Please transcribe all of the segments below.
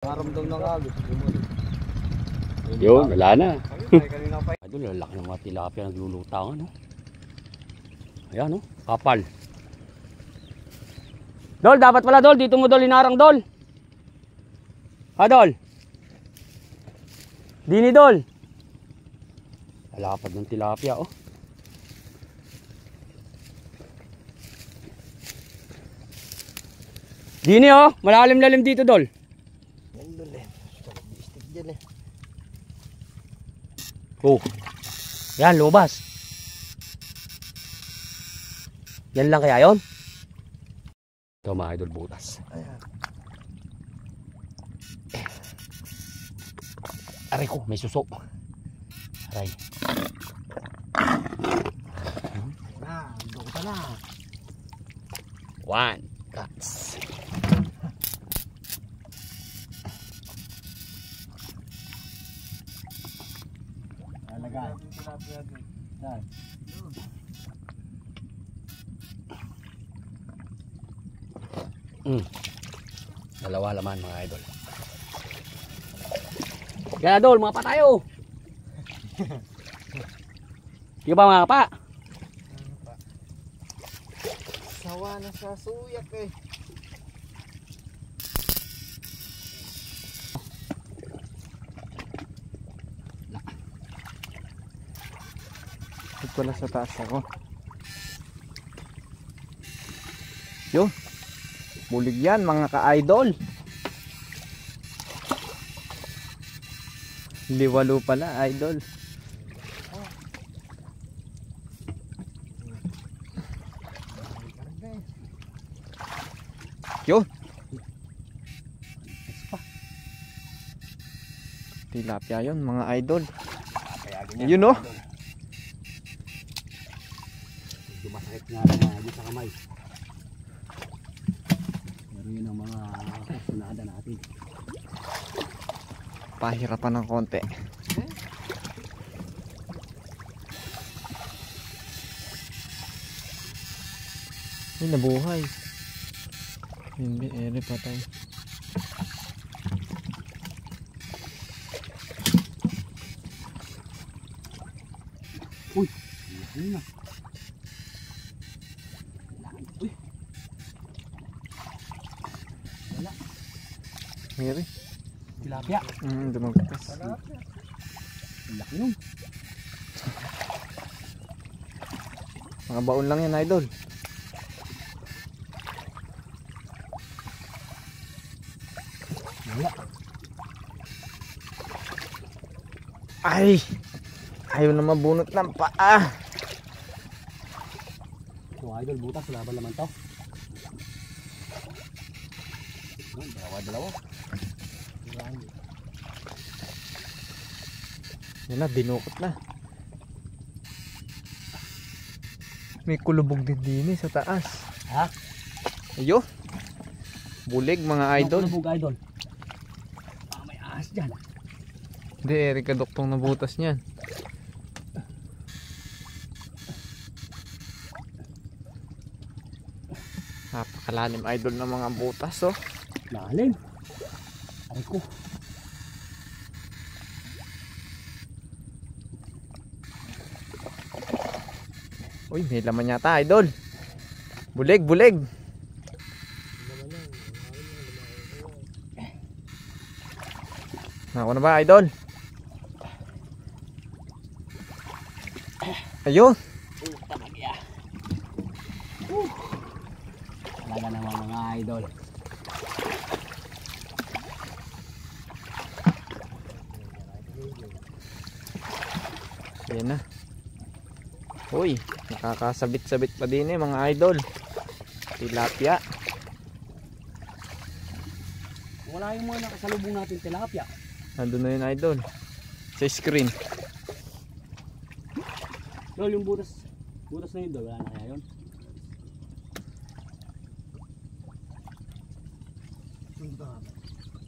Maramdam na kagad. Yun, wala na. Idol, lalaki ng mga tilapia naglulutangan, no? Ayan, no? Kapal. Dol, dapat pala, Dol. Dito mo, Dol, inarang, Dol. Ha, Dol? Dini, Dol. Lalapad ng tilapia, oh. Dini, oh. Malalim-lalim dito, Dol. Yan, Dol, eh. Stick dyan, eh. Oh. Yan, lumabas. Yan lang kaya yun? Ito mga idol, butas. Ayan. Aray ko, may suso. Aray. Na, doon ka na. One. Cuts. Alagay. Yan. Dalawa laman mga idol. Kaya Dol, mga pa tayo. Di ba mga pa? Sawa na sa suyak, eh. Ito pala sa taas ako. Yun. Bulig yan mga ka-idol. Liwalo pala, idol. Yun. Tilapia yun mga idol. Yun, no? Masakit nga lang sa kamay. Pero yun ang mga kasunada natin. Pahirapan ng konti. Ay, nabuhay. Hindi, ere patay. Uy, ano na? Uy. Wala. Ere. Tilapia. Dumagtas. Laki nun. Mga baon lang yan, idol. Wala. Ay! Ayaw na mabunot ng paa. So idol, butas, laban naman to. Dalawa. Yan na, dinukot na. May kulubog din sa taas. Ha? Ayo. Bulig mga idol. Ano bug idol? May ahas dyan. Hindi, Erika doktong na butas niyan. Napakalalim idol ng mga butas, oh. Lalim. Aray ko. Uy, may laman yata, idol. Bulig. Ako na ba, idol? Ayun. Talaga naman mga idol. Yan na. Uy, nakakasabit-sabit pa din mga idol. Tilapia. Wala yung mga nakasalubong natin tilapia. Nandun na yun, idol. Sa screen. Dol, yung butas na yun, Dol, wala na kaya yun?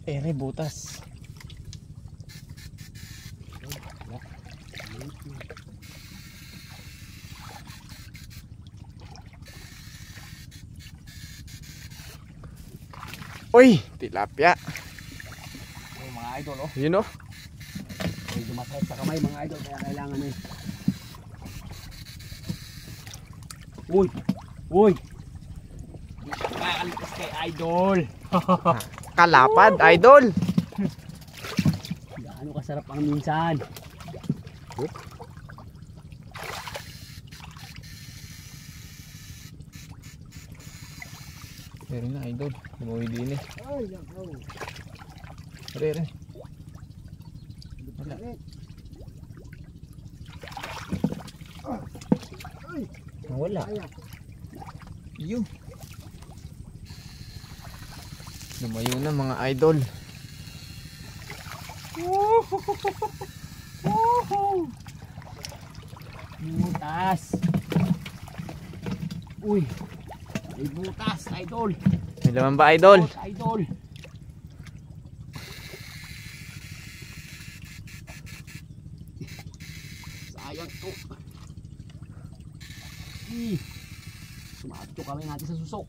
Ere, butas. Uy, tilapia. mga idol, oh. Yun oh. Medyo masakit sa kamay mga idol, kaya kailangan eh. Uy! Uy! Kakalipas kay idol! Kalapad, idol. Gaano kasarap ang minsan. Oop. Pero na, idol. Umuwi din eh. Ay, nakaw. Re. Wala. Wala. Yun. Lumayo na mga idol. Butas. Uy. May butas, idol. May laman ba, idol? Butas, idol. Sayang to. Sumato kami natin sa suso.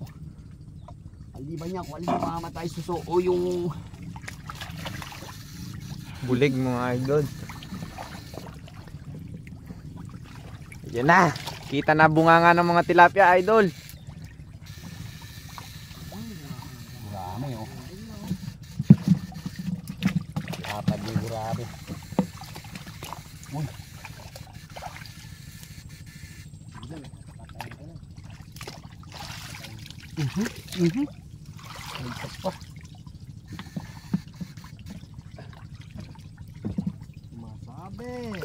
Aliban niya kung alin yung mamamatay suso o yung Bulig mga idol. Yan na. Kita na bunganga ng mga tilapia, idol. Gurame, oh. Kapag may gurame. Uy. Ligtas pa. Masabi.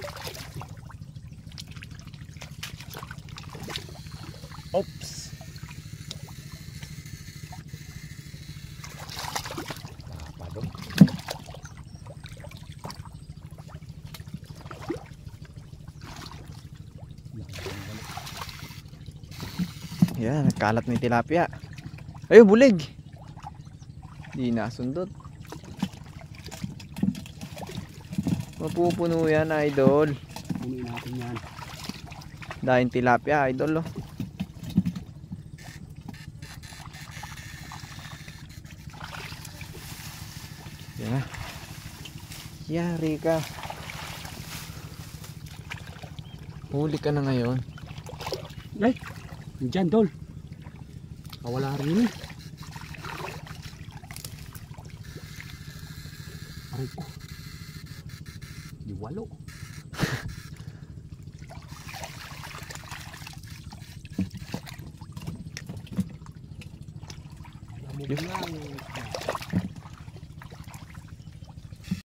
Oops. Kapado. Yan, nagkalat na yung tilapia. Ayun, bulig. Di nasundot. Mapupuno yan, idol. Punuin natin yan. Dahil tilapia, idol. Oh. Yan na. Yari ka. Huli ka na ngayon. Ay! Diyan, Dol. Wala rin eh. Aray ko. Di walo. Alam mo lang.